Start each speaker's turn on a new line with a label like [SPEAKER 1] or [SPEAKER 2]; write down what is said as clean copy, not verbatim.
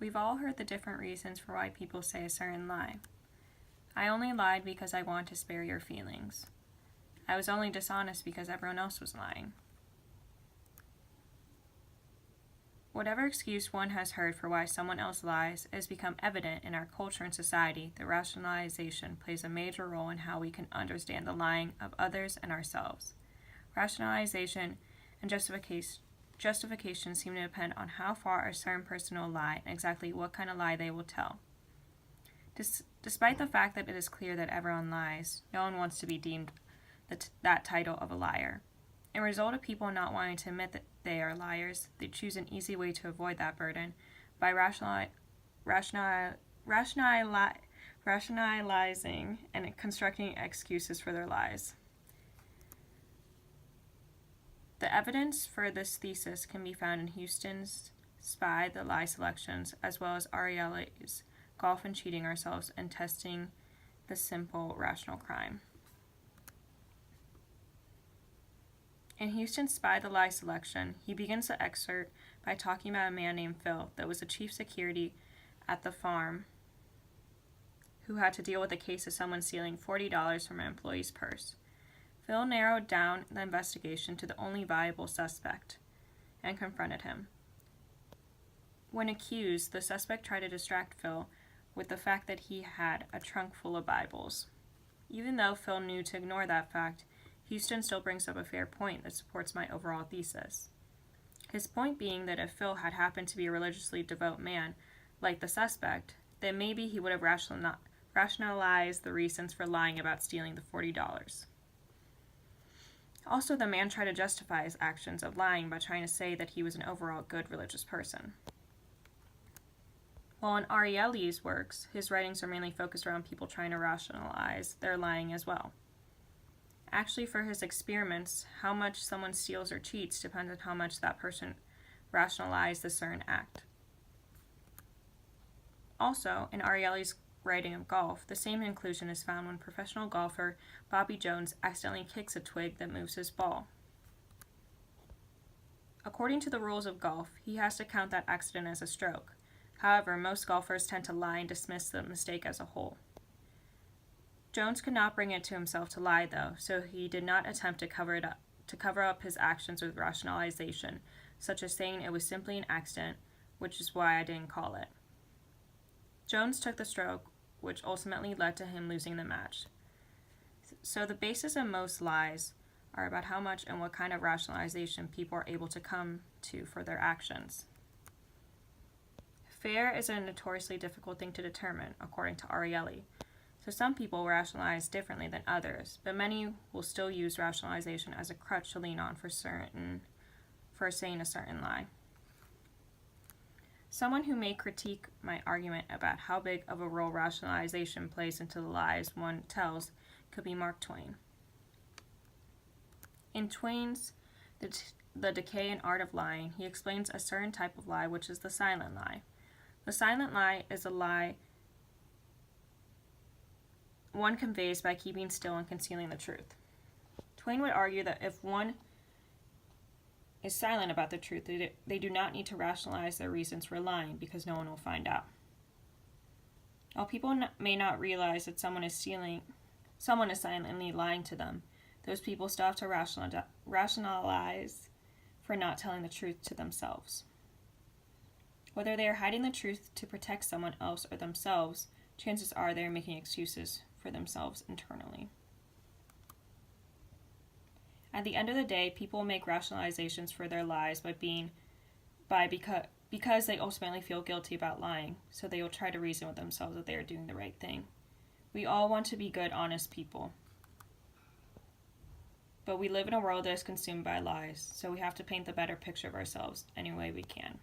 [SPEAKER 1] We've all heard the different reasons for why people say a certain lie. I only lied because I want to spare your feelings. I was only dishonest because everyone else was lying. Whatever excuse one has heard for why someone else lies, it has become evident in our culture and society that rationalization plays a major role in how we can understand the lying of others and ourselves. Rationalization and justification seem to depend on how far a certain person will lie and exactly what kind of lie they will tell. Despite the fact that it is clear that everyone lies, no one wants to be deemed that title of a liar. In result of people not wanting to admit that they are liars, they choose an easy way to avoid that burden by rationalizing and constructing excuses for their lies. The evidence for this thesis can be found in Houston's Spy the Lie selections, as well as Ariely's Golf and Cheating Ourselves and Testing the Simple Rational Crime. In Houston's Spy the Lie selection, he begins the excerpt by talking about a man named Phil that was the chief security at the farm who had to deal with a case of someone stealing $40 from an employee's purse. Phil narrowed down the investigation to the only viable suspect and confronted him. When accused, the suspect tried to distract Phil with the fact that he had a trunk full of Bibles. Even though Phil knew to ignore that fact, Houston still brings up a fair point that supports my overall thesis. His point being that if Phil had happened to be a religiously devout man, like the suspect, then maybe he would have rationalized the reasons for lying about stealing the $40. Also, the man tried to justify his actions of lying by trying to say that he was an overall good religious person. While in Ariely's works, his writings are mainly focused around people trying to rationalize their lying as well. Actually, for his experiments, how much someone steals or cheats depends on how much that person rationalized a certain act. Also, in Ariely's writing of golf, the same conclusion is found when professional golfer Bobby Jones accidentally kicks a twig that moves his ball. According to the rules of golf, he has to count that accident as a stroke. However, most golfers tend to lie and dismiss the mistake as a whole. Jones could not bring it to himself to lie, though, so he did not attempt to cover up his actions with rationalization, such as saying it was simply an accident, which is why I didn't call it. Jones took the stroke, which ultimately led to him losing the match. So the basis of most lies are about how much and what kind of rationalization people are able to come to for their actions. Fair is a notoriously difficult thing to determine, according to Ariely. So some people rationalize differently than others, but many will still use rationalization as a crutch to lean on for saying a certain lie. Someone who may critique my argument about how big of a role rationalization plays into the lies one tells could be Mark Twain. In Twain's The Decay and Art of Lying, he explains a certain type of lie, which is the silent lie. The silent lie is a lie one conveys by keeping still and concealing the truth. Twain would argue that if one is silent about the truth, they do not need to rationalize their reasons for lying because no one will find out. While people may not realize that someone is silently lying to them, those people still have to rationalize for not telling the truth to themselves. Whether they are hiding the truth to protect someone else or themselves, chances are they are making excuses for themselves internally. At the end of the day, people make rationalizations for their lies because they ultimately feel guilty about lying, so they will try to reason with themselves that they are doing the right thing. We all want to be good, honest people. But we live in a world that is consumed by lies, so we have to paint the better picture of ourselves any way we can.